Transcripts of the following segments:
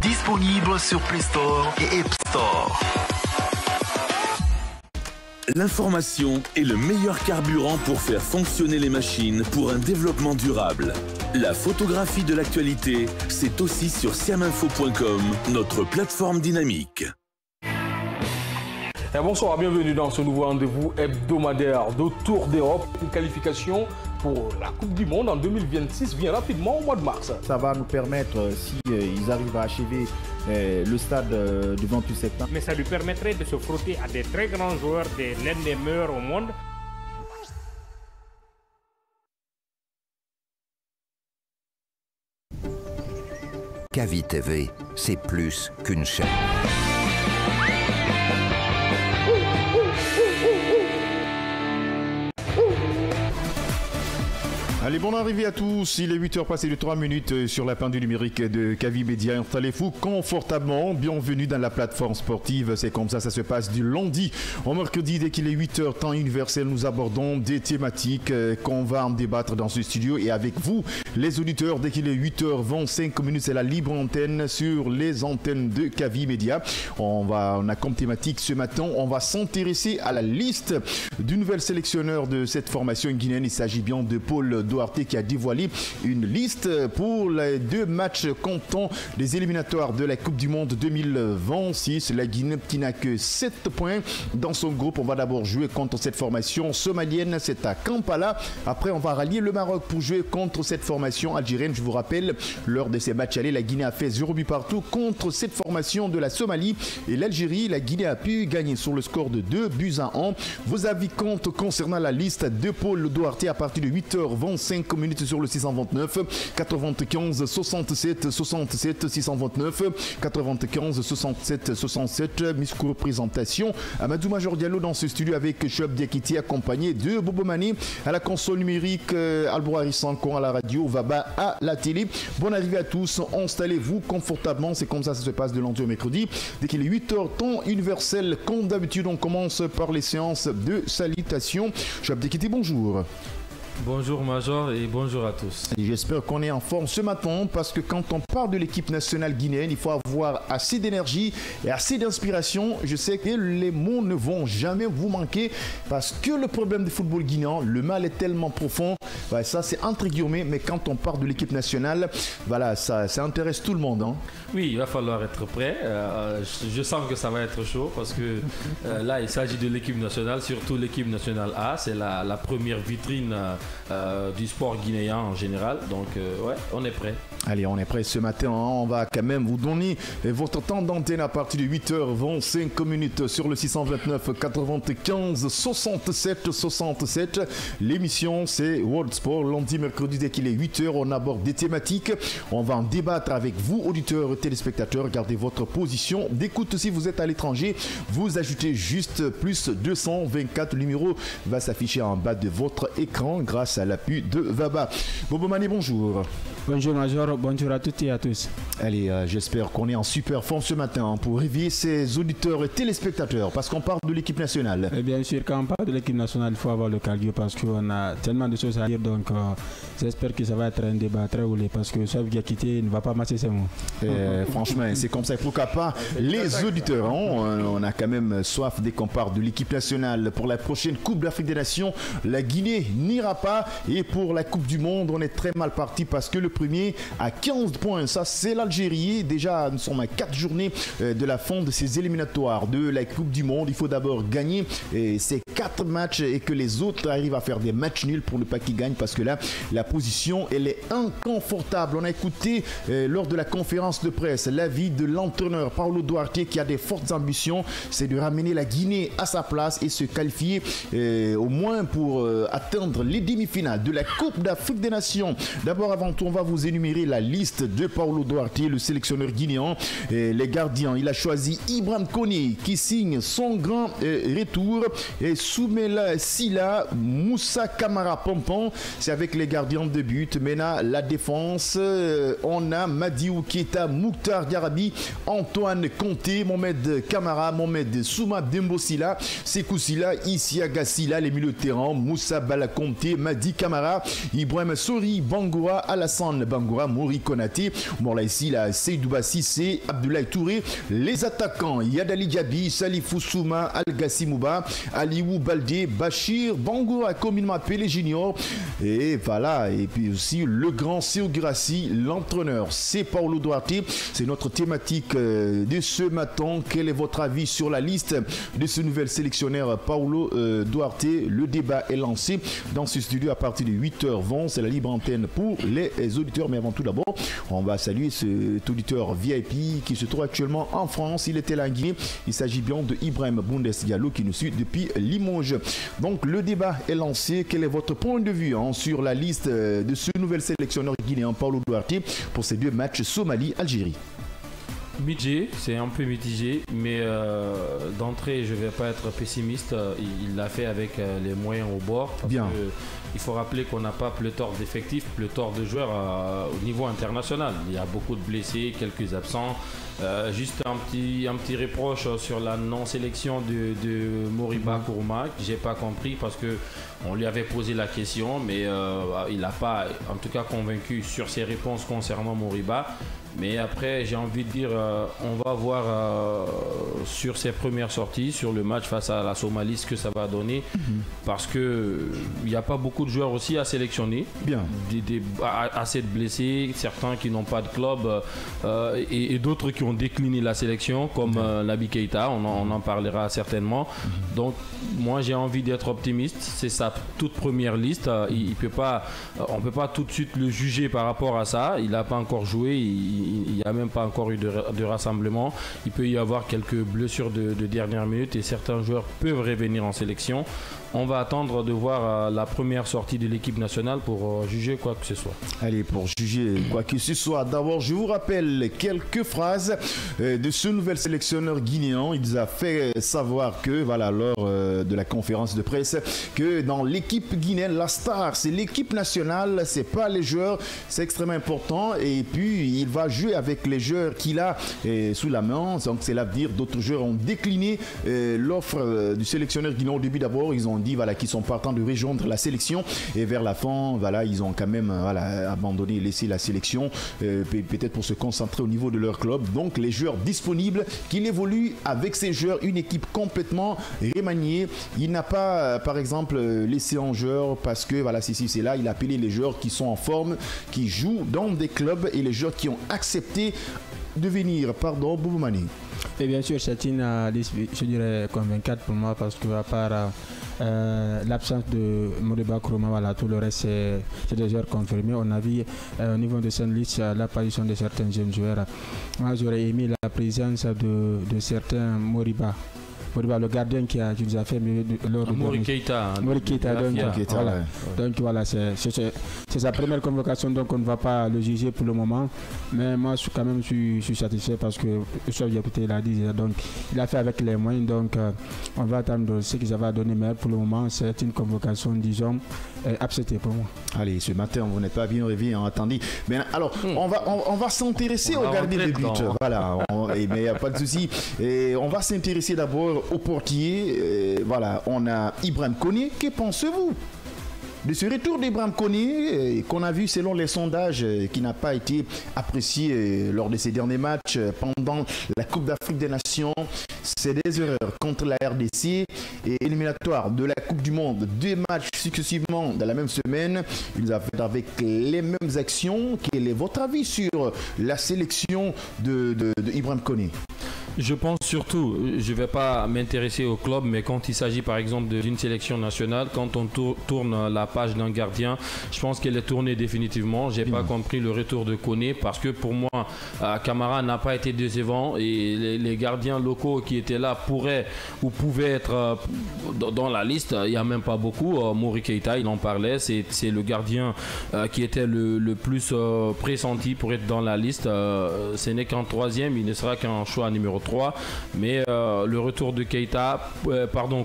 Disponible sur Play Store et App Store. L'information est le meilleur carburant pour faire fonctionner les machines pour un développement durable. La photographie de l'actualité, c'est aussi sur siaminfo.com, notre plateforme dynamique. Bonsoir, bienvenue dans ce nouveau rendez-vous hebdomadaire de Tour d'Europe. Une qualification pour la Coupe du Monde en 2026 vient rapidement au mois de mars. Ça va nous permettre, si ils arrivent à achever le stade du 28 septembre. Mais ça lui permettrait de se frotter à des très grands joueurs, l'un des meilleurs au monde. Kavi TV, c'est plus qu'une chaîne. Allez, bonne arrivée à tous. Il est 8h passé de 3 minutes sur la pendule numérique de Kavi Média. Installez-vous confortablement. Bienvenue dans la plateforme sportive. C'est comme ça se passe du lundi au mercredi. Dès qu'il est 8h, temps universel, nous abordons des thématiques qu'on va en débattre dans ce studio. Et avec vous, les auditeurs, dès qu'il est 8h25, c'est la libre antenne sur les antennes de Kavi Média. On a comme thématique ce matin, on va s'intéresser à la liste du nouvel sélectionneur de cette formation guinéenne. Il s'agit bien de Paul Duarte qui a dévoilé une liste pour les 2 matchs comptant les éliminatoires de la Coupe du Monde 2026. La Guinée qui n'a que 7 points dans son groupe. On va d'abord jouer contre cette formation somalienne, c'est à Kampala. Après, on va rallier le Maroc pour jouer contre cette formation algérienne. Je vous rappelle, lors de ces matchs allés, la Guinée a fait 0 but partout contre cette formation de la Somalie et l'Algérie. La Guinée a pu gagner sur le score de 2 buts à 1. Vos avis comptent concernant la liste de Paul Duarte à partir de 8h25 sur le 629 95 67 67 629 95 67 67. Miscours présentation Amadou Major Diallo dans ce studio avec Chouab Diakiti accompagné de Bobo Mané à la console numérique, Albouari Sankon à la radio, Vaba à la télé. Bonne arrivée à tous, installez-vous confortablement, c'est comme ça se passe de lundi au mercredi. Dès qu'il est 8h, temps universel, comme d'habitude, on commence par les séances de salutation. Chouab Diakiti, bonjour. Bonjour Major et bonjour à tous. J'espère qu'on est en forme ce matin parce que quand on parle de l'équipe nationale guinéenne, il faut avoir assez d'énergie et assez d'inspiration. Je sais que les mots ne vont jamais vous manquer parce que le problème du football guinéen, le mal est tellement profond. Ouais, ça c'est entre guillemets, mais quand on parle de l'équipe nationale, voilà, ça intéresse tout le monde. Hein. Oui, il va falloir être prêt. Je sens que ça va être chaud parce que là il s'agit de l'équipe nationale, surtout l'équipe nationale A. C'est la première vitrine du sport guinéen en général. Donc ouais, on est prêt. Allez, on est prêt ce matin. Hein. On va quand même vous donner votre temps d'antenne à partir de 8h25 sur le 629 95 67 67. L'émission c'est World Sport. Lundi, mercredi, dès qu'il est 8h, on aborde des thématiques. On va en débattre avec vous, auditeurs, téléspectateurs. Gardez votre position d'écoute. Si vous êtes à l'étranger, vous ajoutez juste plus 224. Le numéro va s'afficher en bas de votre écran grâce à l'appui de Vaba. Bobo Mané, bonjour. Bonjour Major, bonjour à toutes et à tous. Allez, j'espère qu'on est en super forme ce matin pour réveiller ces auditeurs et téléspectateurs parce qu'on parle de l'équipe nationale. Et bien sûr, quand on parle de l'équipe nationale, il faut avoir le cardio parce qu'on a tellement de choses à dire. Donc, j'espère que ça va être un débat très roulé parce que Chouab Diakité ne va pas masser ses mots. Franchement, c'est comme ça. Pourquoi pas les auditeurs, hein, on a quand même soif dès qu'on parle de l'équipe nationale pour la prochaine Coupe d'Afrique des Nations. La Guinée n'ira pas et pour la Coupe du Monde, on est très mal parti parce que le premier à 15 points, ça c'est l'Algérie. Déjà, nous sommes à 4 journées de la fin de ces éliminatoires de la Coupe du Monde. Il faut d'abord gagner ces 4 matchs et que les autres arrivent à faire des matchs nuls pour ne pas qu'ils gagnent parce que là, la position, elle est inconfortable. On a écouté lors de la conférence de presse l'avis de l'entraîneur Paulo Duarte qui a des fortes ambitions, c'est de ramener la Guinée à sa place et se qualifier au moins pour atteindre les demi-finales de la Coupe d'Afrique des Nations. D'abord, avant tout, on va vous énumérer la liste de Paulo Duarte, le sélectionneur guinéen. Les gardiens, il a choisi Ibrahim Koné qui signe son grand retour et Soumela Silla, Moussa Kamara Pompon, c'est avec les gardiens de but. Maintenant, la défense, on a Madiou Keita, Mouktar Diarabi, Antoine Conté, Mohamed Kamara, Mohamed Souma Dembo Silla, Sekou Silla, Isiaga Silla, les milieux de terrain, Moussa Balakonté, Madi Camara, Ibrahim Sori, Bangoura, Alassane Bangoura, Mori Konaté, ici la Seydouba Sissé, Abdoulaye Touré, les attaquants Yadali Diaby, Salifou Souma, Al-Gassi Mouba, Aliou Baldé, Bachir, Bangoura, Komilma Pelé Junior, et voilà, et puis aussi le grand Séo Girassi, l'entraîneur, c'est Paulo Duarte. C'est notre thématique de ce matin. Quel est votre avis sur la liste de ce nouvel sélectionneur Paulo Duarte? Le débat est lancé dans ce studio à partir de 8h20. C'est la libre antenne pour les auditeurs. Mais avant tout d'abord, on va saluer cet auditeur VIP qui se trouve actuellement en France. Il était là en Guinée. Il s'agit bien de Ibrahim Bundes Diallo qui nous suit depuis Limoges. Donc le débat est lancé. Quel est votre point de vue sur la liste de ce nouvel sélectionneur guinéen Paulo Duarte pour ces deux matchs Somalie-Algérie? Mitigé, c'est un peu mitigé, mais d'entrée, je ne vais pas être pessimiste. Il l'a fait avec les moyens au bord. Bien. Il faut rappeler qu'on n'a pas pléthore d'effectifs, pléthore de joueurs au niveau international. Il y a beaucoup de blessés, quelques absents. Juste un petit reproche sur la non-sélection de Moriba Kourouma, que je n'ai pas compris parce qu'on lui avait posé la question, mais il n'a pas, en tout cas, convaincu sur ses réponses concernant Moriba. Mais après, j'ai envie de dire, on va voir sur ses premières sorties, sur le match face à la Somalie, ce que ça va donner. Parce qu'il n'y a pas beaucoup de joueurs aussi à sélectionner. Bien. Assez de blessés, certains qui n'ont pas de club et d'autres qui ont décliné la sélection, comme Naby Keïta, on en parlera certainement. Donc, moi, j'ai envie d'être optimiste. C'est sa toute première liste. On ne peut pas tout de suite le juger par rapport à ça. Il n'a pas encore joué. Il n'y a même pas encore eu de rassemblement. Il peut y avoir quelques blessures de dernière minute et certains joueurs peuvent revenir en sélection. On va attendre de voir la première sortie de l'équipe nationale pour juger quoi que ce soit. Allez, pour juger quoi que ce soit, d'abord, je vous rappelle quelques phrases de ce nouvel sélectionneur guinéen. Il nous a fait savoir que, voilà, lors de la conférence de presse, que dans l'équipe guinéenne, la star, c'est l'équipe nationale, c'est pas les joueurs, c'est extrêmement important. Et puis, il va jouer avec les joueurs qu'il a sous la main. Donc, c'est l'avenir. D'autres joueurs ont décliné l'offre du sélectionneur guinéen au début. D'abord, ils ont dit qu'ils sont partants de rejoindre la sélection et vers la fin, voilà, ils ont quand même abandonné, laissé la sélection peut-être pour se concentrer au niveau de leur club. Donc les joueurs disponibles, qu'il évolue avec ces joueurs, une équipe complètement remaniée. Il n'a pas par exemple laissé un joueur parce que voilà, c'est là, il a appelé les joueurs qui sont en forme, qui jouent dans des clubs et les joueurs qui ont accepté de venir. Pardon, Bouboumani. Et bien sûr, c'est une liste, je dirais, convaincante pour moi parce que à part l'absence de Moriba Kourouma, voilà, tout le reste c'est des joueurs confirmés. On a vu au niveau de cette liste l'apparition de certains jeunes joueurs. Moi j'aurais aimé la présence de certains Moriba, le gardien qui nous a fait lors de Mori Keïta. Donc voilà, c'est sa première convocation, donc on ne va pas le juger pour le moment. Mais moi je suis satisfait parce que Chef Diakité l'a dit, donc il a fait avec les moyens, donc on va attendre ce qu'il va donner, mais pour le moment c'est une convocation, disons, acceptée pour moi. Allez, ce matin vous n'êtes pas bien réveillé, attendez. Mais alors on va s'intéresser au gardien de but. Voilà, mais il n'y a pas de souci. On va s'intéresser d'abord au portier. Voilà, on a Ibrahim Koné. Que pensez-vous de ce retour d'Ibrahim Koné qu'on a vu selon les sondages qui n'a pas été apprécié lors de ces derniers matchs pendant la Coupe d'Afrique des Nations? C'est des erreurs contre la RDC et éliminatoire de la Coupe du Monde. 2 matchs successivement dans la même semaine. Il a fait avec les mêmes actions. Quel est votre avis sur la sélection de Ibrahim Koné? Je pense surtout, je ne vais pas m'intéresser au club, mais quand il s'agit par exemple d'une sélection nationale, quand on tourne la page d'un gardien, je pense qu'elle est tournée définitivement. Je n'ai pas compris le retour de Koné parce que pour moi, Camara n'a pas été décevant et les gardiens locaux qui étaient là pourraient ou pouvaient être dans la liste. Il n'y a même pas beaucoup. Mori Keïta, il en parlait, c'est le gardien qui était le plus pressenti pour être dans la liste. Ce n'est qu'un 3e, il ne sera qu'un choix numéro 3. 3. Mais le retour de Keita,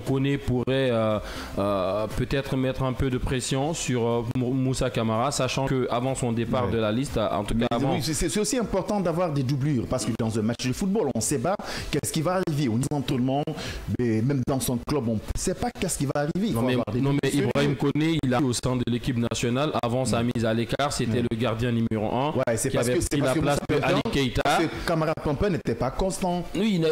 Koné pourrait peut-être mettre un peu de pression sur Moussa Camara, sachant qu'avant son départ de la liste, en tout cas avant... Oui, c'est aussi important d'avoir des doublures, parce que dans un match de football, on ne sait pas qu'est-ce qui va arriver au niveau d'entraînement, mais même dans son club, on ne sait pas qu'est-ce qui va arriver. Non, mais Ibrahim Koné, il a au sein de l'équipe nationale, avant sa mise à l'écart, c'était le gardien numéro 1 qui avait pris la place de Ali Keita. Parce que Camara Pempen n'était pas constant. Oui,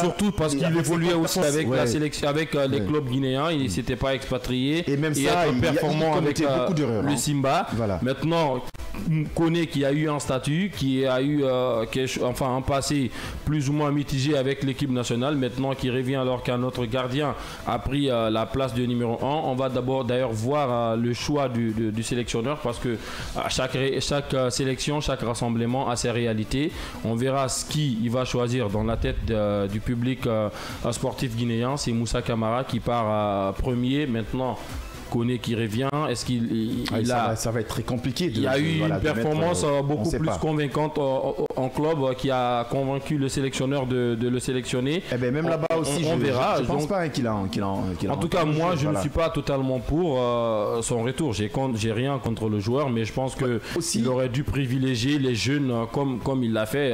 surtout parce qu'il évoluait aussi avec la sélection, avec les clubs guinéens, il ne s'était pas expatrié. Et même ça, il performant avec le Simba. Voilà. Maintenant, Koné qui a eu un statut, qui a eu un passé plus ou moins mitigé avec l'équipe nationale, maintenant qui revient alors qu'un autre gardien a pris la place de numéro 1. On va d'abord d'ailleurs voir le choix du sélectionneur, parce que chaque sélection, chaque rassemblement a ses réalités. On verra ce qu'il va choisir dans la tête du public sportif guinéen. C'est Moussa Camara qui part premier. Maintenant, Koné qui revient, est-ce qu'il ça va être très compliqué. Il y a eu une performance beaucoup plus convaincante en club qui a convaincu le sélectionneur de le sélectionner. Eh bien, même là-bas aussi, on verra. Je ne pense pas qu'il a en tout cas, moi, je ne suis pas totalement pour son retour. J'ai rien contre le joueur, mais je pense qu'il aurait dû privilégier les jeunes comme il l'a fait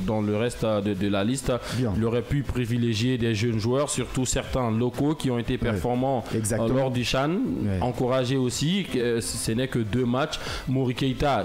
dans le reste de la liste. Bien. Il aurait pu privilégier des jeunes joueurs, surtout certains locaux qui ont été performants lors du CHAN. Encourager aussi, ce n'est que 2 matchs. Mouri Keita,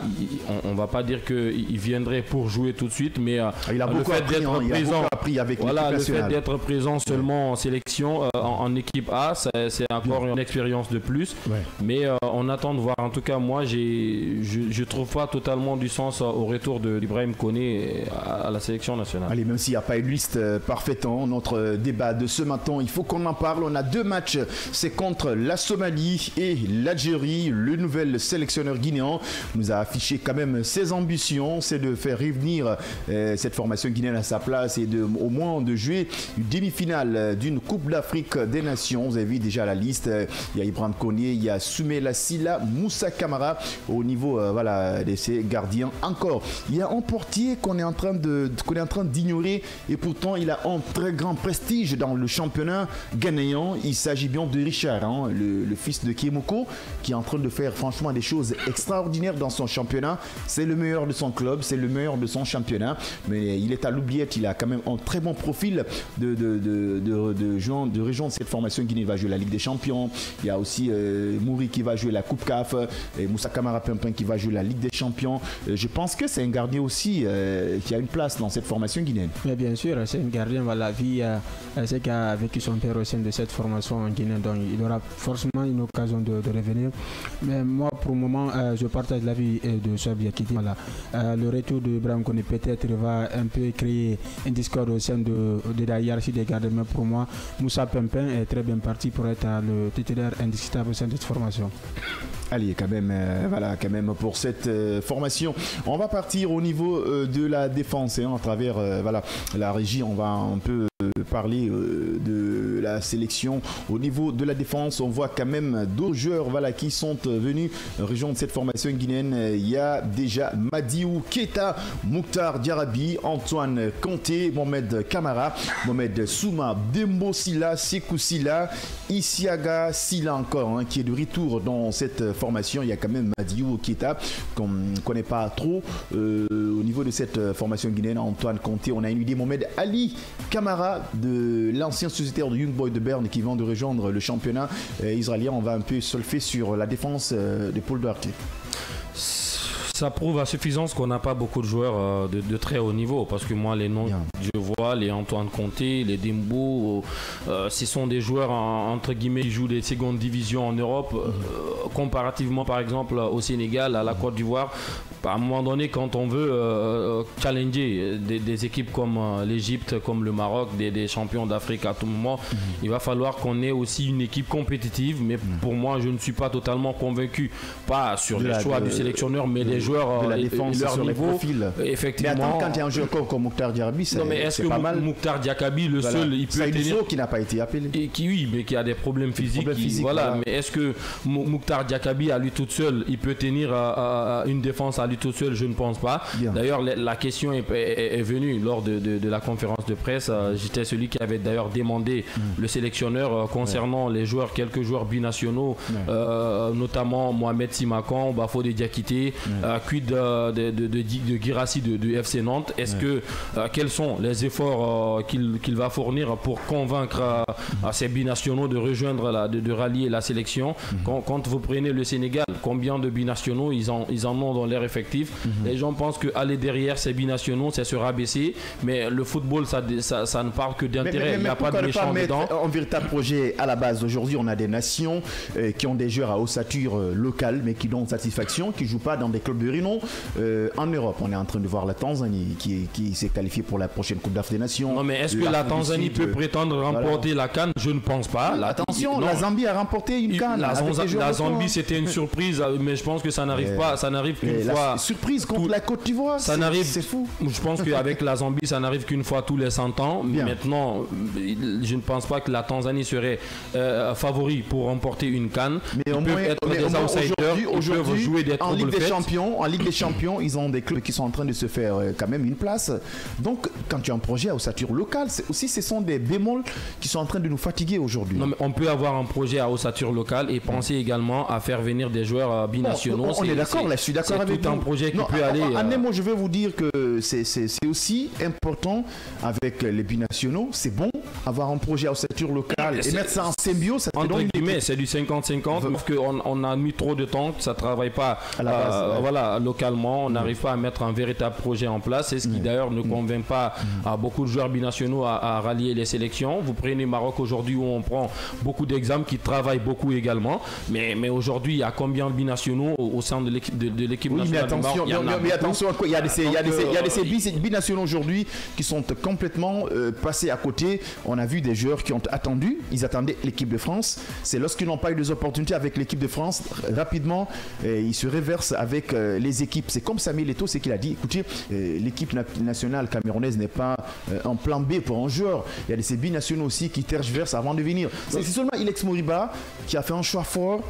on va pas dire qu'il viendrait pour jouer tout de suite, mais il a beaucoup appris avec l'équipe nationale. Le fait d'être présent seulement en sélection, en équipe A, c'est encore une expérience de plus. Mais on attend de voir. En tout cas, moi, je trouve pas totalement du sens au retour d'Ibrahim Koné à la sélection nationale. Allez, même s'il n'y a pas une liste parfaite, notre débat de ce matin, il faut qu'on en parle. On a 2 matchs, c'est contre la Somalie et l'Algérie. Le nouvel sélectionneur guinéen nous a affiché quand même ses ambitions, c'est de faire revenir cette formation guinéenne à sa place et au moins de jouer une demi-finale d'une Coupe d'Afrique des Nations. Vous avez vu déjà la liste, il y a Ibrahim Koné, il y a Soumaïla Sylla, Moussa Camara au niveau de ces gardiens. Encore, il y a un portier qu'on est en train d'ignorer et pourtant il a un très grand prestige dans le championnat ghanéen. Il s'agit bien de Richard, le fils de Kiemoko, qui est en train de faire franchement des choses extraordinaires dans son championnat. C'est le meilleur de son club, c'est le meilleur de son championnat, mais il est à l'oubliette. Il a quand même un très bon profil de rejoindre cette formation guinéenne. Il va jouer la Ligue des Champions. Il y a aussi Mouri qui va jouer la Coupe CAF et Moussa Camara Pempen qui va jouer la Ligue des Champions. Je pense que c'est un gardien aussi qui a une place dans cette formation guinéenne. Mais bien sûr, c'est un gardien, c'est qui a vécu son père au sein de cette formation en Guinée, donc il aura forcément une occasion de revenir. Mais moi, pour le moment, je partage l'avis de Sabia qui dit le retour de Ibrahim Koné peut-être va un peu créer une discorde au sein de la hiérarchie des gardiens. Mais pour moi, Moussa Pempen est très bien parti pour être le titulaire indiscutable au sein de cette formation. Allez, quand même pour cette formation. On va partir au niveau de la défense à travers la régie. On va un peu parler de la sélection au niveau de la défense. On voit quand même d'autres joueurs qui sont venus rejoindre cette formation guinéenne. Il y a déjà Madiou Keita, Mouktar Diarabi, Antoine Kanté, Mohamed Camara, Mohamed Souma, Dembo Sylla, Sekou Sylla, Isiaga Sylla encore qui est de retour dans cette formation. Il y a quand même Madiou Keita qu'on ne connaît pas trop au niveau de cette formation guinéenne. Antoine Kanté, on a une idée. Mohamed Ali Camara de l'ancien sociétaire de Young Boys de Berne qui vient de rejoindre le championnat israélien. On va un peu surfer sur la défense de Paul Duarte. Ça prouve à suffisance qu'on n'a pas beaucoup de joueurs de très haut niveau, parce que moi les noms que je vois, les Antoine Kanté, les Dembo, ce sont des joueurs entre guillemets qui jouent des secondes divisions en Europe, comparativement par exemple au Sénégal, à la Côte d'Ivoire. À un moment donné, quand on veut challenger des équipes comme l'Égypte, comme le Maroc, des champions d'Afrique à tout moment, il va falloir qu'on ait aussi une équipe compétitive. Mais pour moi, je ne suis pas totalement convaincu, pas sur les choix du sélectionneur, mais les joueurs joueurs de la et défense leur sur niveau, les profils. effectivement. Mais attends, quand il y a un joueur comme Mokhtar Diarbi, c'est pas mal. Mokhtar Diakabi, le seul, il peut tenir... qui n'a pas été appelé. Oui, mais qui a des problèmes physiques. Voilà. Mais est-ce que Mokhtar Diakabi, à lui tout seul, il peut tenir une défense à lui tout seul? Je ne pense pas. D'ailleurs, la question est venue lors de la conférence de presse. J'étais celui qui avait d'ailleurs demandé le sélectionneur concernant les joueurs, quelques joueurs binationaux, notamment Mohamed Simakan, Bafo de Diakité, quid de Guirassy de FC Nantes. Est-ce que quels sont les efforts qu'il va fournir pour convaincre ces binationaux de rejoindre, de rallier la sélection? Quand vous prenez le Sénégal, combien de binationaux ils en ont dans leur effectif? Les gens pensent qu'aller derrière ces binationaux, c'est se rabaisser, mais le football, ça ne parle que d'intérêt. Il n'y a pas de méchant dedans. Un véritable projet à la base. Aujourd'hui, on a des nations qui ont des joueurs à ossature locale, mais qui donnent satisfaction, qui ne jouent pas dans des clubs de renom. En Europe, on est en train de voir la Tanzanie qui s'est qualifiée pour la prochaine Coupe d'Afrique des Nations. Non, mais est-ce que la Tanzanie peut prétendre remporter la CAN? Je ne pense pas. Attention, la Zambie a remporté une CAN. La Zambie, c'était une surprise, mais je pense que ça n'arrive pas. Ça n'arrive qu'une fois. Surprise contre la Côte d'Ivoire, c'est fou. Je pense qu'avec la Zambie, ça n'arrive qu'une fois tous les 100 ans. Maintenant, je ne pense pas que la Tanzanie serait favori pour remporter une CAN. Mais ils peuvent être des outsiders, ils peuvent jouer des en Ligue des Champions, ils ont des clubs qui sont en train de se faire quand même une place. Donc, quand tu as un projet à ossature locale, ce sont des bémols qui sont en train de nous fatiguer aujourd'hui. Non, mais on peut avoir un projet à ossature locale et penser également à faire venir des joueurs binationaux. On est d'accord, là, je suis d'accord avec vous. C'est tout un projet qui peut aller... Moi, je veux vous dire que c'est aussi important avec les binationaux. C'est bon avoir un projet à ossature locale et mettre ça en symbiose. Entre guillemets, c'est du 50-50 parce qu'on a mis trop de temps, ça ne travaille pas à la base, voilà, localement. On n'arrive pas à mettre un véritable projet en place. C'est ce qui d'ailleurs ne convainc pas à beaucoup de joueurs binationaux à rallier les sélections. Vous prenez Maroc aujourd'hui où on prend beaucoup d'exemples qui travaillent beaucoup également. Mais aujourd'hui, il y a combien de binationaux au sein de l'équipe nationale du Maroc? Mais attention, il y a des binationaux aujourd'hui qui sont complètement passés à côté. On a vu des joueurs qui ont attendu, ils attendaient l'équipe de France. C'est lorsqu'ils n'ont pas eu des opportunités avec l'équipe de France, rapidement, ils se réversent avec les équipes. C'est comme Samuel Eto'o, c'est qu'il a dit, écoutez, l'équipe nationale camerounaise n'est pas un plan B pour un joueur. Il y a des binationaux aussi qui tergiversent avant de venir. C'est seulement Ilex Moriba qui a fait un choix fort,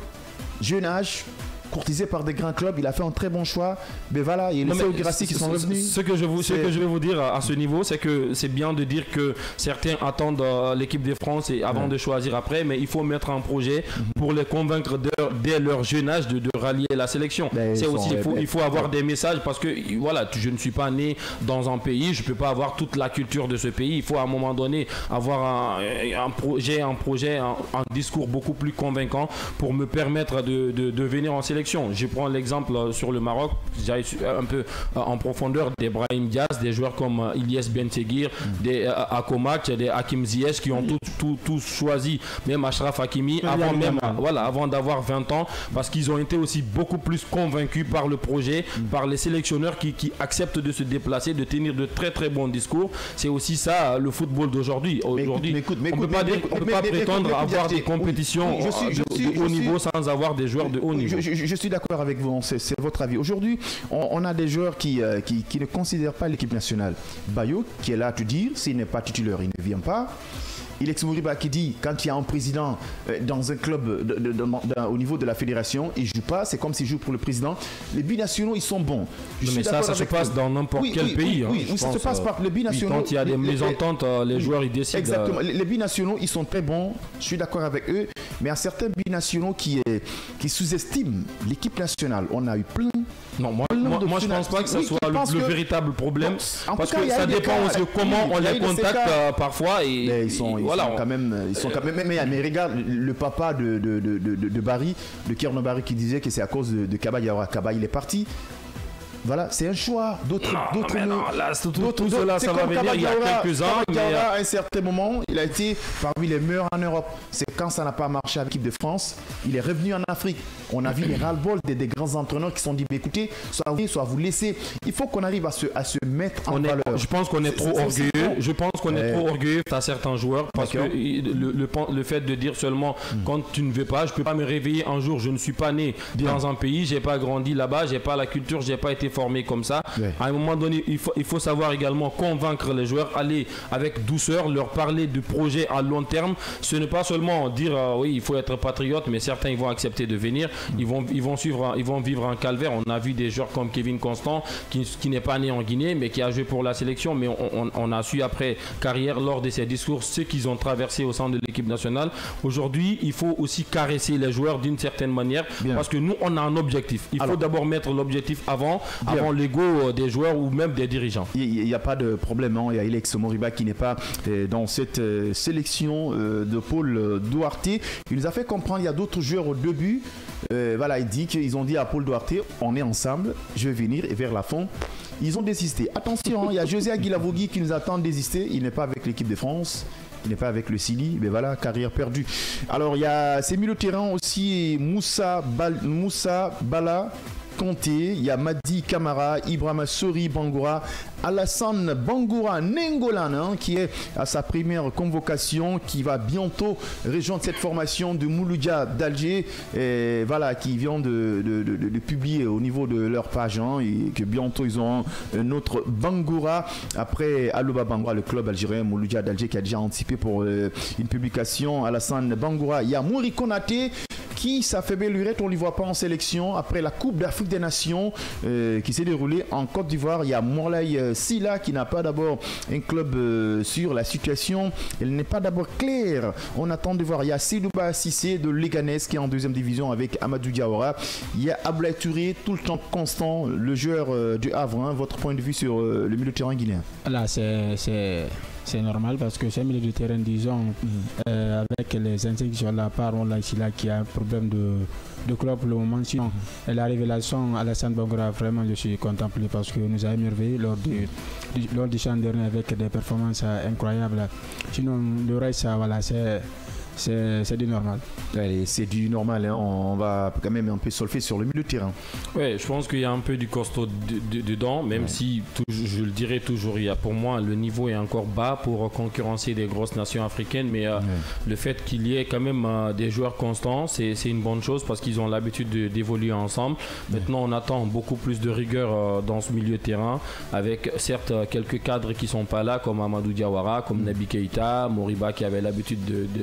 jeune âge, courtisé par des grands clubs, il a fait un très bon choix. Mais voilà, il y a les Guirassy qui sont revenus. Ce que je vais vous dire à ce niveau, c'est que c'est bien de dire que certains attendent l'équipe de France et avant de choisir après, mais il faut mettre un projet pour les convaincre dès leur jeune âge de rallier la sélection. C'est aussi, il faut avoir des messages parce que voilà, je ne suis pas né dans un pays, je ne peux pas avoir toute la culture de ce pays. Il faut à un moment donné avoir un projet, un discours beaucoup plus convaincant pour me permettre de venir en sélection. Je prends l'exemple sur le Maroc, j'allais un peu en profondeur d'Ebrahim Diaz, des joueurs comme Ilyes Bentegir, des Akomak, des Hakim Ziyech qui ont tous choisi, même Achraf Hakimi, avant d'avoir 20 ans, parce qu'ils ont été aussi beaucoup plus convaincus par le projet, par les sélectionneurs qui acceptent de se déplacer, de tenir de très très bons discours. C'est aussi ça le football d'aujourd'hui. Aujourd'hui, on ne peut pas prétendre avoir des compétitions de haut niveau sans avoir des joueurs de haut niveau. Je suis d'accord avec vous, c'est votre avis. Aujourd'hui, on a des joueurs qui ne considèrent pas l'équipe nationale. Bayo, qui est là à te dire, s'il n'est pas titulaire, il ne vient pas. Ilex Moriba qui dit, quand il y a un président dans un club au niveau de la fédération, il ne joue pas, c'est comme s'il joue pour le président. Les binationaux, ils sont bons. Mais ça se passe dans n'importe quel pays. Oui, ça se passe par les binationaux. Quand il y a des mésententes, les joueurs, ils décident. Exactement. Les binationaux, ils sont très bons. Je suis d'accord avec eux. Mais il y a certains binationaux qui sous-estiment l'équipe nationale. On a eu plein. Non, moi je ne pense pas que ce soit le véritable problème. Parce que ça dépend aussi de comment on les contacte parfois. Ils sont quand même. Mais regarde, le papa de Barry, de Kierno Barry, qui disait que c'est à cause de Kaba Yawa. Kaba, il est parti. Voilà, c'est un choix. D'autres tout cela, ça va venir il y a quelques ans. À un certain moment, il a été parmi les meilleurs en Europe. C'est quand ça n'a pas marché avec l'équipe de France, il est revenu en Afrique. On a vu les ras-le-bol des grands entraîneurs qui se sont dit, écoutez, soit vous laissez. Il faut qu'on arrive à se mettre en valeur. Je pense qu'on est trop orgueilleux. Je pense qu'on est trop orgueilleux à certains joueurs parce que le fait de dire seulement quand tu ne veux pas, je peux pas me réveiller un jour, je ne suis pas né dans un pays, j'ai pas grandi là-bas, j'ai pas la culture, j'ai pas été formé comme ça. À un moment donné, il faut savoir également convaincre les joueurs, aller avec douceur, leur parler de projets à long terme. Ce n'est pas seulement dire oui, il faut être patriote, mais certains ils vont accepter de venir, ils vont vivre un calvaire. On a vu des joueurs comme Kevin Constant qui n'est pas né en Guinée mais qui a joué pour la sélection, mais on a su après carrière lors de ses discours ce qu'ils ont traversé au sein de l'équipe nationale. Aujourd'hui, il faut aussi caresser les joueurs d'une certaine manière parce que nous on a un objectif. Il faut d'abord mettre l'objectif avant l'ego des joueurs ou même des dirigeants. Il n'y a pas de problème, hein. Il y a Alex Moriba qui n'est pas dans cette sélection de Paul Duarte. Il nous a fait comprendre, il y a d'autres joueurs au début. Voilà, il dit qu'ils ont dit à Paul Duarte, on est ensemble, je vais venir, et vers la fin, ils ont désisté. Attention, il y a José Aguilavogui qui nous attend désister, il n'est pas avec l'équipe de France. Il n'est pas avec le Sili, mais voilà, carrière perdue. Alors, il y a ces milieux de terrain aussi, Moussa Bala Kanté, il y a Madi Camara, Ibrahima Sori Bangoura, Alassane Bangoura Nengolan, qui est à sa première convocation, qui va bientôt rejoindre cette formation de Mouloudia d'Alger, et voilà, qui vient de publier au niveau de leur page, et que bientôt ils auront un autre Bangoura après Alouba Bangoura, le club algérien Mouloudia d'Alger qui a déjà anticipé pour une publication. Alassane Bangoura, il y a Mouri Konaté qui s'affaiblit lurette, on ne le voit pas en sélection après la Coupe d'Afrique des Nations qui s'est déroulée en Côte d'Ivoire. Il y a Morlaï Silla qui n'a pas d'abord un club sur la situation. Elle n'est pas d'abord claire. On attend de voir. Il y a Sidouba Sissé de Leganés qui est en deuxième division avec Amadou Diawara. Il y a Ablaye Touré, tout le temps constant, le joueur du Havre. Votre point de vue sur le milieu de terrain guinéen? Là, c'est normal parce que c'est un milieu de terrain, disons, avec les inséctions à la part, on l'a ici là qui a un problème de club pour le moment. Sinon, la révélation Alassane Bangoura, vraiment, je suis contemplé parce que nous a émerveillé lors du champ dernier avec des performances incroyables. Sinon, le reste, voilà, c'est du normal. Allez, c'est du normal, hein. On va quand même un peu solfer sur le milieu de terrain. Oui, je pense qu'il y a un peu du costaud dedans, même si, je le dirais toujours, pour moi, le niveau est encore bas pour concurrencer des grosses nations africaines, mais le fait qu'il y ait quand même des joueurs constants, c'est une bonne chose parce qu'ils ont l'habitude d'évoluer ensemble. Maintenant, on attend beaucoup plus de rigueur dans ce milieu de terrain, avec certes quelques cadres qui ne sont pas là, comme Amadou Diawara, comme Naby Keïta, Moriba qui avait l'habitude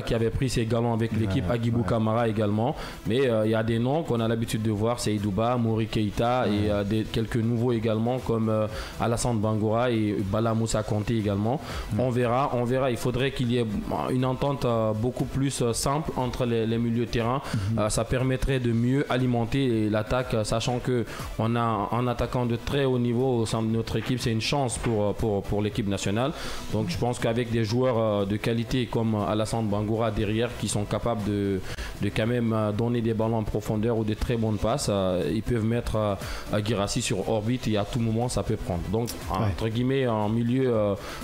qui avait pris ses galons avec l'équipe, Agibou Kamara également, mais il y a des noms qu'on a l'habitude de voir, c'est Idouba, Mouri Keïta et quelques nouveaux également comme Alassane Bangoura et Bala Moussa Kanté également. On verra, il faudrait qu'il y ait une entente beaucoup plus simple entre les milieux de terrain. Ça permettrait de mieux alimenter l'attaque, sachant qu'on a un attaquant de très haut niveau au sein de notre équipe, c'est une chance pour l'équipe nationale. Donc je pense qu'avec des joueurs de qualité comme Alassane Bangoura derrière qui sont capables de quand même donner des ballons en profondeur ou des très bonnes passes, ils peuvent mettre Guirassy sur orbite et à tout moment ça peut prendre. Donc entre guillemets un milieu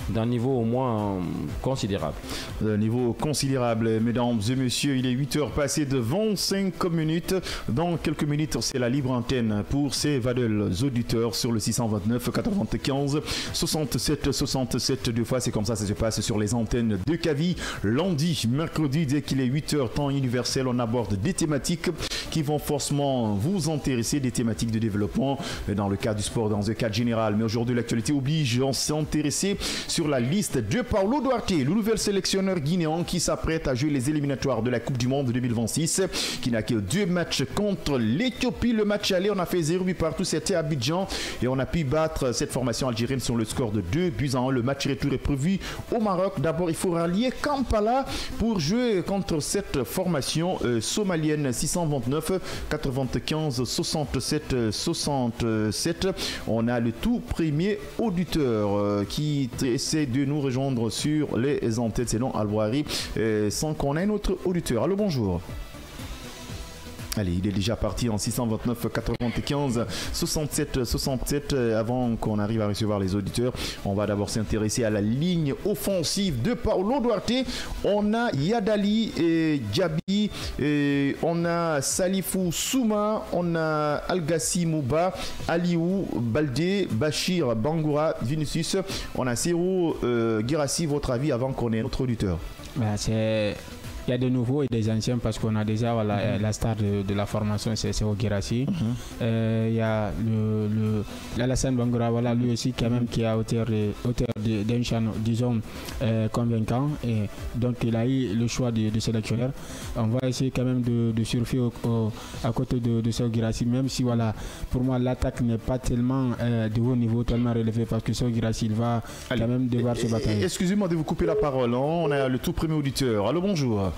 d'un niveau au moins considérable. Niveau considérable, mesdames et messieurs, il est 8h passé de 25 minutes. Dans quelques minutes, c'est la libre antenne pour ces vadels auditeurs sur le 629 95 67 67 deux fois. C'est comme ça se passe sur les antennes de Kavi. Lundi, mercredi, dès qu'il est 8h temps universel, on aborde des thématiques qui vont forcément vous intéresser, des thématiques de développement dans le cadre du sport, dans un cadre général. Mais aujourd'hui, l'actualité oblige, on s'est intéressé sur la liste de Paulo Duarte, le nouvel sélectionneur guinéen qui s'apprête à jouer les éliminatoires de la Coupe du Monde 2026, qui n'a que 2 matchs contre l'Éthiopie. Le match aller, on a fait 0 but partout, c'était à Abidjan et on a pu battre cette formation algérienne sur le score de 2-1. Le match retour est prévu au Maroc. D'abord, il faut rallier Kampala pour jouer contre cette formation somalienne. 629 95 67 67. On a le tout premier auditeur qui essaie de nous rejoindre sur les antennes, c'est non Alboari, sans qu'on ait un autre auditeur. Allô, bonjour. Allez, il est déjà parti en 629 95 67 67. Avant qu'on arrive à recevoir les auditeurs, on va d'abord s'intéresser à la ligne offensive de Paulo Duarte. On a Yadali et Djabi, et on a Salifou Souma, on a Algassi Mouba, Aliou Baldé, Bachir Bangoura, Vinicius. On a Serou Girassi. Votre avis avant qu'on ait notre auditeur? Il y a des nouveaux et des anciens parce qu'on a déjà la star de la formation, c'est Serou Girassi. Il y a Alassane Bangoura, voilà, lui aussi quand même qui a auteur d'un chant, disons, convaincant. Et donc il a eu le choix du sélectionneur. On va essayer quand même de surfer à côté de Serou Girassi, même si voilà, pour moi l'attaque n'est pas tellement de haut niveau, tellement relevée, parce que Serou Girassi il va quand même devoir se battre. Excusez-moi de vous couper la parole, on a le tout premier auditeur. Allô, bonjour.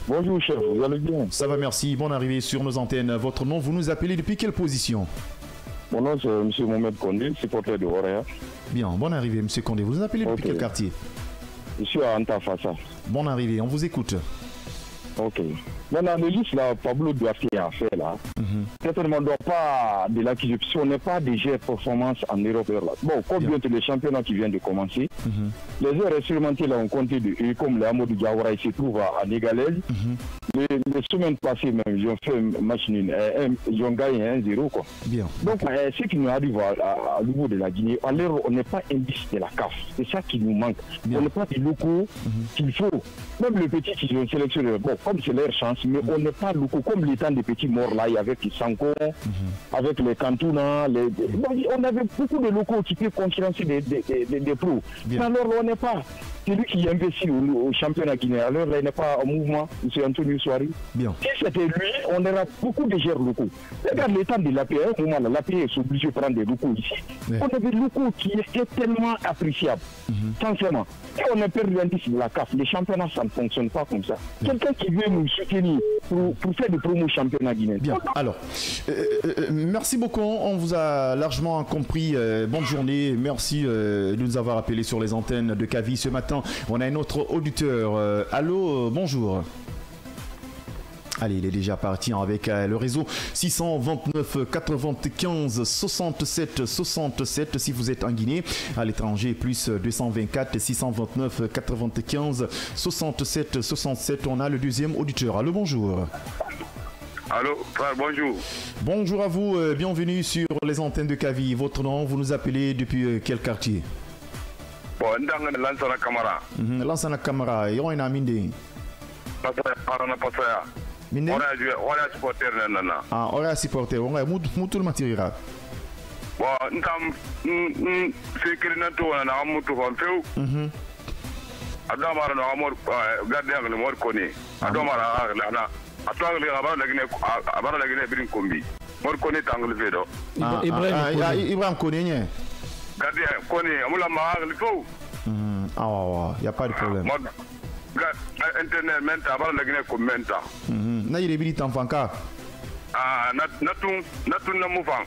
Bonjour chef, vous allez bien? Ça va, merci. Bonne arrivée sur nos antennes. Votre nom, vous nous appelez depuis quelle position? Mon nom c'est M. Mohamed Kondé, supporter de Horea. Bien, bonne arrivée M. Kondé. Vous nous appelez depuis quel quartier? Je suis à Antafassa. Bonne arrivée, on vous écoute. Ok. Maintenant, le liste là, Pablo Duarte a fait là, certainement ne doit pas de l'acquisition. Si on n'est pas déjà performance en Europe là. Bon, comme bien les championnats qui viennent de commencer, les heures expérimentées là ont compté de eux, comme le Amadou Diawara, il se trouve à Négalène. Les semaines passées même, ils ont fait un match nul, ils ont gagné 1-0 quoi. Bien. Donc, ce qui nous arrive à niveau de la Guinée, alors on n'est pas indice de la CAF. C'est ça qui nous manque. Bien. On n'est pas des locaux qu'il faut. Même les petits qui ont sélectionné, bon, comme c'est leur chance, mais on n'est pas locaux. Comme les temps des petits morts là, avec les Sanko, avec les Cantona, on avait beaucoup de locaux qui peuvent concurrencer des pros. Mais alors on n'est pas. C'est lui qui investit au championnat guinéen. Alors là, il n'est pas en mouvement, M. Antonio Soari. Bien. Si c'était lui, on aura beaucoup de joueurs locaux. Regarde les temps de l'APR, au moment là, l'APR est obligé de prendre des locaux ici. On a des locaux qui étaient tellement appréciables, sincèrement. Et on a perdu l'indice de la CAF. Les championnats, ça ne fonctionne pas comme ça. Quelqu'un qui veut nous soutenir pour faire des promos championnat guinéen. Bien, alors, merci beaucoup. On vous a largement compris. Bonne journée. Merci de nous avoir appelés sur les antennes de Kavi ce matin. On a un autre auditeur. Allô, bonjour. Allez, il est déjà parti avec le réseau 629 95 67 67 si vous êtes en Guinée. À l'étranger, plus 224 629 95 67 67. On a le deuxième auditeur. Allô, bonjour. Allô, frère, bonjour. Bonjour à vous. Bienvenue sur les antennes de Kavi. Votre nom, vous nous appelez depuis quel quartier? Bon, Lansana Camara. Lansana Camara. Et on a Minde. Pasaya. Minde? On a supporter. Ah, on a supporter. On a moutou le matériel. Bon, c'est que nous avons un moutou en feu. Adamara no amor gardien le mor koni. Adamara la. Atang le abara la Guinée birin kombi. Mor koni tangle vedo. Ibrahim Koni nye. Gardien Koni amula ma le feu. Ah, il y a pas de problème. Internet menta abara la Guinée commenta. Na yire bili tanfanka. Ah, natun na moufang.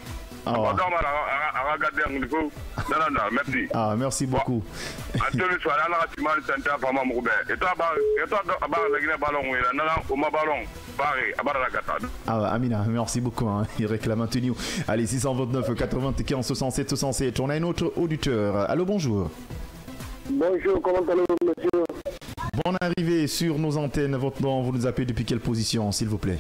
Merci. Ah, merci beaucoup. Ah, Amina, merci beaucoup. Hein. Il réclame Antonio. Allez, 629 95 67 67. On a un autre auditeur. Allô, bonjour. Bonjour, comment allez-vous, monsieur? Bonne arrivée sur nos antennes. Votre nom, vous nous appelez depuis quelle position, s'il vous plaît?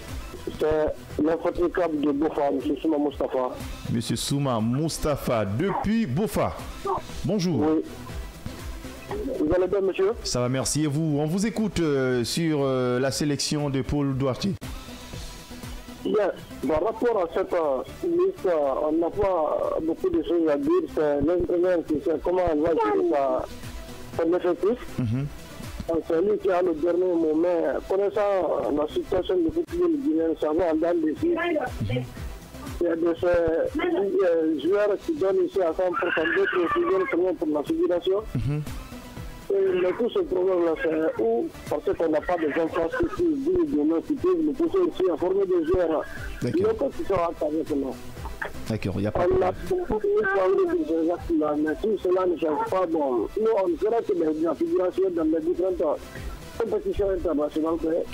C'est l'infatigable de Bofa, M. Souma Mustafa. Monsieur Souma Mustafa, depuis Bofa. Bonjour. Oui. Vous allez bien, monsieur? Ça va, merci. Et vous? On vous écoute sur la sélection de Paul Duarte. Bien. Par rapport à cette liste, on n'a pas beaucoup de choses à dire. C'est l'entraîneur qui sait comment elle va gérer son effectif. C'est lui qui a le dernier mot, mais connaissant la situation du football guinéen, ça va dans les filles. Il y a de ces joueurs qui donnent ici à 100%, d'autres qui viennent seulement pour la figuration. Mais tout ce problème-là, c'est où? Parce qu'on n'a pas de infrastructures dignes de nos qui peuvent nous pousser ici à former des joueurs locaux qui seront avec nous. D'accord, il n'y a pas de problème. On a beaucoup de ces actes-là, mais si cela ne change pas, bon, nous, on ne fera que la figuration dans les différentes compétitions internationales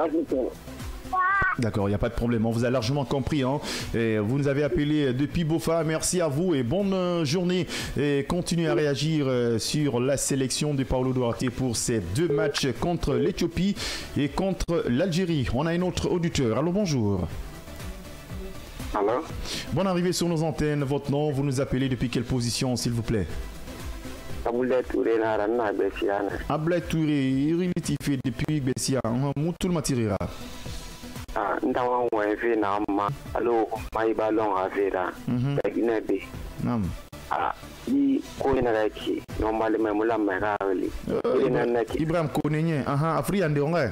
africaines. D'accord, il n'y a pas de problème. On vous a largement compris. Hein. Et vous nous avez appelé depuis Bofa. Merci à vous et bonne journée. Et continuez à réagir sur la sélection de Paulo Duarte pour ces 2 matchs contre l'Éthiopie et contre l'Algérie. On a un autre auditeur. Allô, bonjour. Alors? Bonne arrivée sur nos antennes. Votre nom, vous nous appelez depuis quelle position, s'il vous plaît? Abdoulaye Touré na Bessia. Abdoulaye Touré, il fait depuis Bessia. Moutoul Matirira. Ah, ndawa wewe na ma. Allo, mai balon avera. Guinée B. Nam. Ah, i ko ina raki. Normalement mula magali. Ina naki. Ibrahim Konenye. Aha, Afriande onga.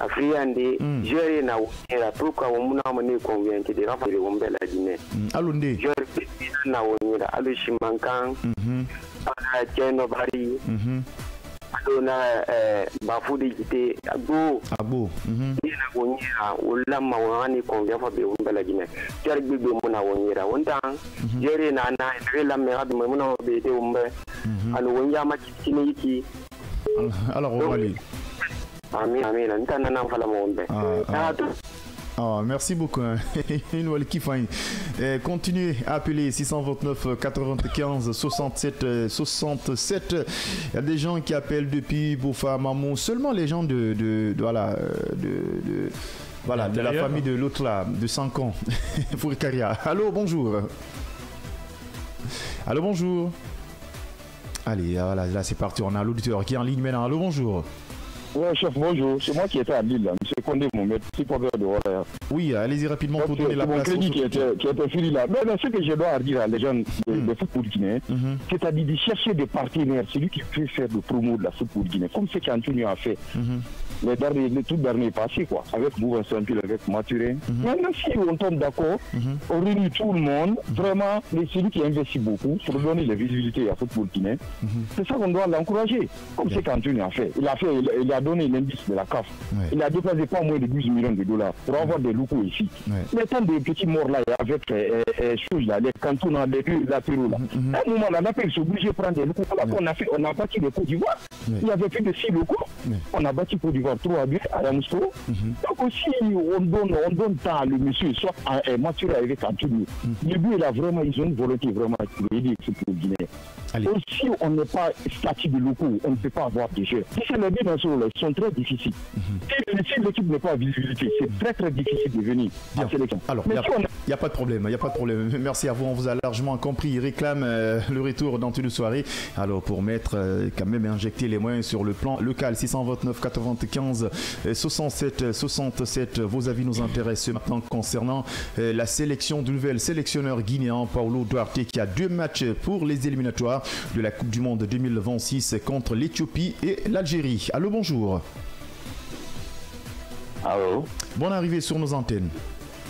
Afriande, jere na wera pourquoi on muna moni convaincre de rafa de wombela Guinée. Allo nde. Jere na wera allo shimankan. Ana Jeno Bari. Allo na Bafudi Gite Abo. Ina wonyera ulama wani convaincre de wombela Guinée. Jere bibe muna wonyera wondan. Jere na na rela merad muna be de wombe. Allo wonya ma kitini yiki. Alors on va aller. Amin. Merci beaucoup. Continuez à appeler 629 95 67 67. Il y a des gens qui appellent depuis Bofa Mamou. Seulement les gens de la famille de l'autre là, de 5 ans. Fourikaria. Allô, bonjour. Allô, bonjour. Allez, voilà, là c'est parti. On a l'auditeur qui est en ligne maintenant. Allô, bonjour. Oui, chef, bonjour. C'est moi qui étais à Lille, monsieur Condé Mohamed, supporter de Roya. Oui, allez-y rapidement pour donner la place. C'est mon crédit qui était fini là. Mais ce que je dois dire à les gens de football guinéen, c'est-à-dire de chercher des partenaires, celui qui peut faire le promo de la football guinéen, comme ce qu'Antonio a fait. Les tout derniers passés, quoi, avec Bouvan Sampil, avec Mathurin. Maintenant, si on tombe d'accord, on réunit tout le monde, vraiment, celui qui investit beaucoup pour donner la visibilité à football guinéen, c'est ça qu'on doit l'encourager, comme ce qu'Antonio a fait. Il a donné l'indice de la CAF. Il a dépassé pas moins de 12 millions de dollars pour avoir des locaux ici. Mais tant de petits morts là, avec choses là, les cantons, les latéraux là. À un moment, on a fait obligé de prendre des locaux. Là, on a bâti le Côte d'Ivoire. Il y avait plus de 6 locaux. On a bâti Côte d'Ivoire 3 à 2 à Yamoussoukro. Donc aussi, on donne temps à le monsieur, soit à Mathieu avec Antonio. Le but, là, vraiment, ils ont une volonté vraiment de aider le Guinée. Aussi, on n'est pas statut de locaux, on ne peut pas avoir de jeux. Si c'est les buts dans ce rôle, ils sont très difficiles. Si l'équipe n'est pas à visibilité, c'est très très difficile de venir en sélection. Alors, il n'y a pas de problème, Merci à vous, on vous a largement compris. Il réclame le retour dans une soirée. Alors, pour mettre, quand même, injecter les moyens sur le plan local, 629 95 67 67. Vos avis nous intéressent maintenant concernant la sélection du nouvel sélectionneur guinéen, Paulo Duarte, qui a 2 matchs pour les éliminatoires de la Coupe du Monde 2026 contre l'Éthiopie et l'Algérie. Allô, bonjour. Allô. Bonne arrivée sur nos antennes.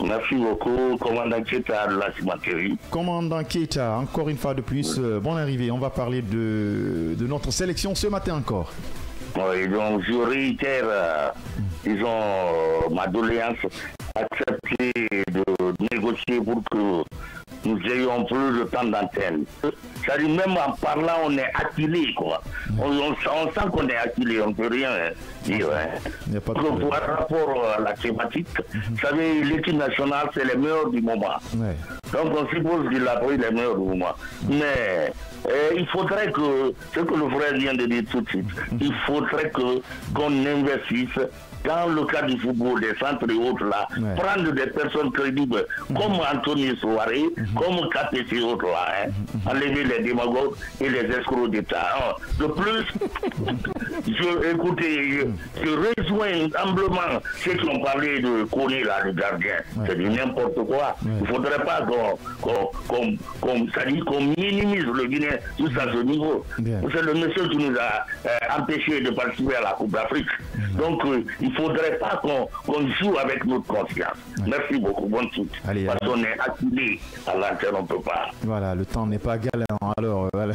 Merci beaucoup, commandant Keita de la cimenterie. Commandant Keita, encore une fois de plus, bonne arrivée. On va parler de notre sélection ce matin encore. Oui, donc je réitère, disons, ma doléance, accepter de négocier pour que nous ayons plus de temps d'antenne. C'est-à-dire, même en parlant, on est acculé, quoi. On sent qu'on est acculé, on ne peut rien dire. Par rapport à la thématique, vous savez, l'équipe nationale, c'est les meilleurs du moment. Donc, on suppose qu'il a pris les meilleurs du moment. Mais il faudrait que, ce que le frère vient de dire tout de suite, il faudrait qu'on investisse dans le cas du football, des centres et autres là, prendre des personnes crédibles comme Anthony Souaré, comme KPC et autres là, enlever les démagogues et les escrocs d'État. De plus, je rejoins humblement ceux qui ont parlé de Koné là, le gardien. C'est du n'importe quoi. Il ne faudrait pas qu'on minimise le Guinée jusqu'à ce niveau. C'est le monsieur qui nous a empêché de participer à la Coupe d'Afrique. Donc, il ne faudrait pas qu'on joue avec notre conscience. Merci beaucoup, bonne suite. Parce qu'on est acculé à l'antenne, on ne peut pas. Voilà, le temps n'est pas galant. Alors, voilà.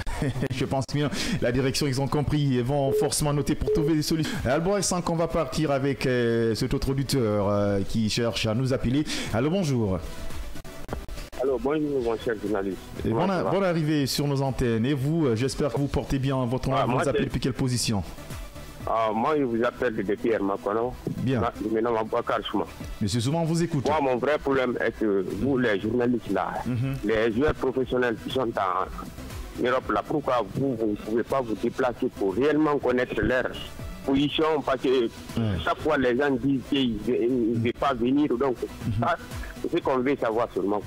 Je pense bien, la direction, ils ont compris, ils vont forcément noter pour trouver des solutions. Albrecht 5, on va partir avec cet autre auditeur qui cherche à nous appeler. Allô, bonjour. Alors, bonjour, mon cher journaliste. Bonne arrivée sur nos antennes. Et vous, j'espère que vous portez bien votre nom. Vous nous appelez depuis quelle position? Moi, je vous appelle depuis Hermakono. Bien. Je me nomme Abouakar Souma. Monsieur Souma, on vous écoute. Moi, mon vrai problème est que vous, les journalistes là, les joueurs professionnels qui sont en Europe là, pourquoi vous ne pouvez pas vous déplacer pour réellement connaître leur position? Parce que chaque fois, les gens disent qu'ils ne veulent pas venir. Donc, ça, c'est ce qu'on veut savoir seulement.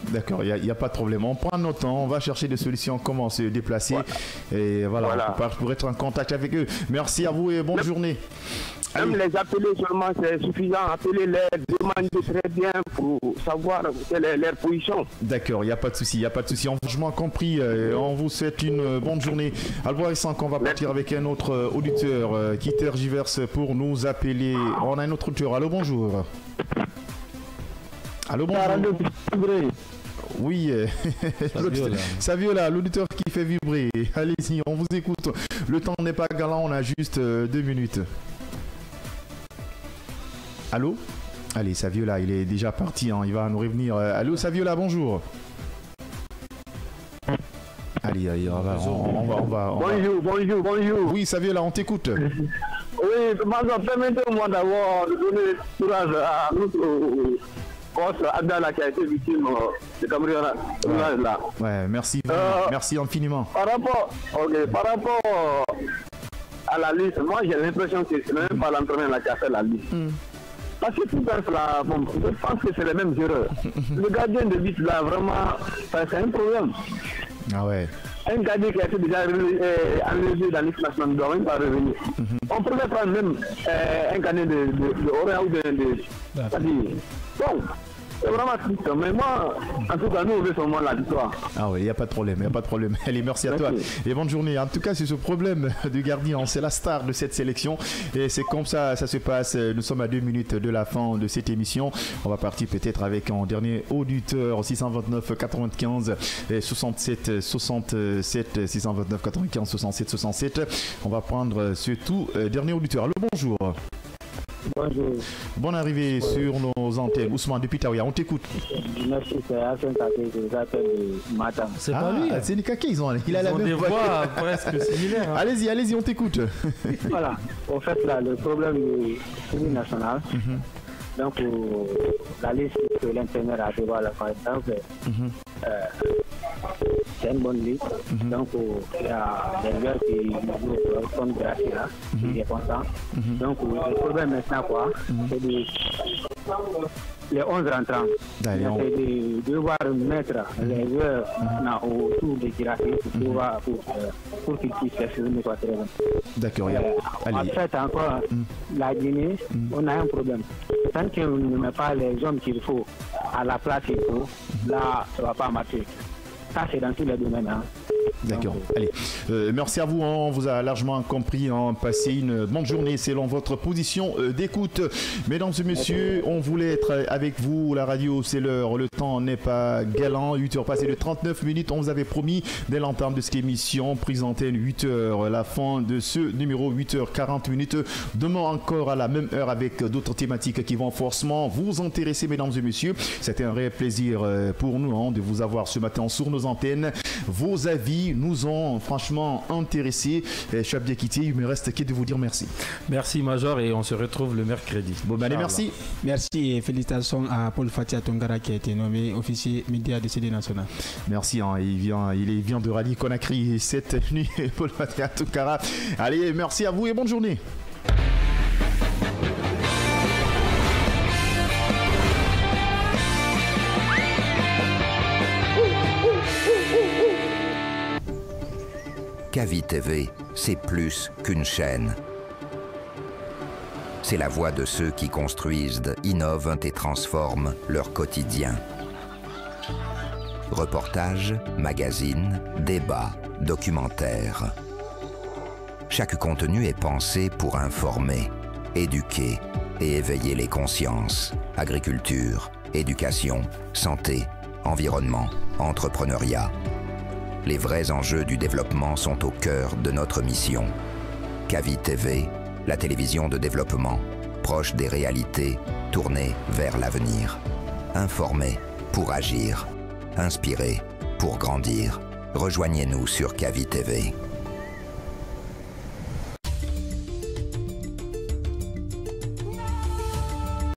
D'accord, il n'y a pas de problème. On prend notre temps, on va chercher des solutions, comment se déplacer. Et voilà, pour être en contact avec eux. Merci à vous et bonne journée. Même les appeler seulement, c'est suffisant. Appelez-les, demandez très bien pour savoir quelle est leur position. D'accord, il n'y a pas de souci, il n'y a pas de souci. Franchement compris, on vous souhaite une bonne journée. Albois Sans qu'on va partir avec un autre auditeur qui tergiverse pour nous appeler. On a un autre auditeur. Allô, bonjour. Allô, bonjour. Oui, Saviola, l'auditeur qui fait vibrer. Allez-y, on vous écoute. Le temps n'est pas galant, on a juste 2 minutes. Allô? Allez, Saviola, il est déjà parti, hein, il va nous revenir. Allô, Saviola, bonjour. Allez, on va. Bonjour. Oui, Saviola, on t'écoute. Oui, permettez-moi d'abord de donner courage à notre Abdallah qui a été victime de cambriolage là. Ouais, merci, merci infiniment. Par rapport à la liste, moi j'ai l'impression que c'est même pas l'entraîneur qui a fait la liste. Parce que tout ça, je pense que c'est les mêmes erreurs. Le gardien de but là, vraiment, c'est un problème. Ah ouais. Un gardien qui a été déjà enlevé dans l'équipe nationale ne doit même pas revenir. On pourrait prendre même un gardien de Orient ou de bon, c'est vraiment triste, mais moi, en tout cas, nous, on veut seulement la victoire. Ah oui, il n'y a pas de problème, Allez, merci à toi et bonne journée. En tout cas, c'est ce problème du gardien, c'est la star de cette sélection et c'est comme ça se passe. Nous sommes à 2 minutes de la fin de cette émission. On va partir peut-être avec un dernier auditeur, 629 95 67 67 629 95 67 67. On va prendre ce tout dernier auditeur. Allô, bonjour. Bonjour. Bonne arrivée sur nos antennes. Ousmane depuis Taouya, on t'écoute. Merci, c'est Hassan Kake que j'appelle le matin. C'est pas lui. C'est les Kake, il a la même voix presque similaire. Hein. Allez-y, on t'écoute. Voilà, en fait, là, le problème du public national, donc la liste que l'entraîneur a dévoilée, par exemple, c'est une bonne liste. Donc, il y a des joueurs qui jouent comme Gracia, qui est content. Donc, le problème maintenant, quoi, c'est les 11 rentrants. C'est de devoir mettre les joueurs autour de Gracia pour qu'ils puissent faire une équation. D'accord, En fait, encore, la Guinée, on a un problème. Tant qu'on ne met pas les hommes qu'il faut à la place qu'il faut, là, ça ne va pas marcher. Ça, c'est dans tous les domaines. Hein. D'accord. Allez, merci à vous. On vous a largement compris. Passez une bonne journée selon votre position d'écoute. Mesdames et messieurs, on voulait être avec vous. La radio, c'est l'heure. Le temps n'est pas galant. 8h passées de 39 minutes. On vous avait promis dès l'entame de cette émission, prise antenne 8h. La fin de ce numéro 8h40 minutes. Demain encore à la même heure avec d'autres thématiques qui vont forcément vous intéresser, mesdames et messieurs. C'était un réel plaisir pour nous de vous avoir ce matin sur nos antennes. Vos avis nous ont franchement intéressés. Je suis bien quitté, il me reste qu'à de vous dire merci. Merci Major et on se retrouve le mercredi. Bon, allez, merci. Merci et félicitations à Paul Fatia Tongara qui a été nommé officier média de CD National. Merci, il vient de Rallye Conakry cette nuit, Paul Fatia Tongara. Allez, merci à vous et bonne journée. Kavi TV, c'est plus qu'une chaîne. C'est la voix de ceux qui construisent, innovent et transforment leur quotidien. Reportages, magazines, débats, documentaires. Chaque contenu est pensé pour informer, éduquer et éveiller les consciences. Agriculture, éducation, santé, environnement, entrepreneuriat. Les vrais enjeux du développement sont au cœur de notre mission. Kavi TV, la télévision de développement, proche des réalités, tournée vers l'avenir. Informer pour agir. Inspirer pour grandir. Rejoignez-nous sur Kavi TV.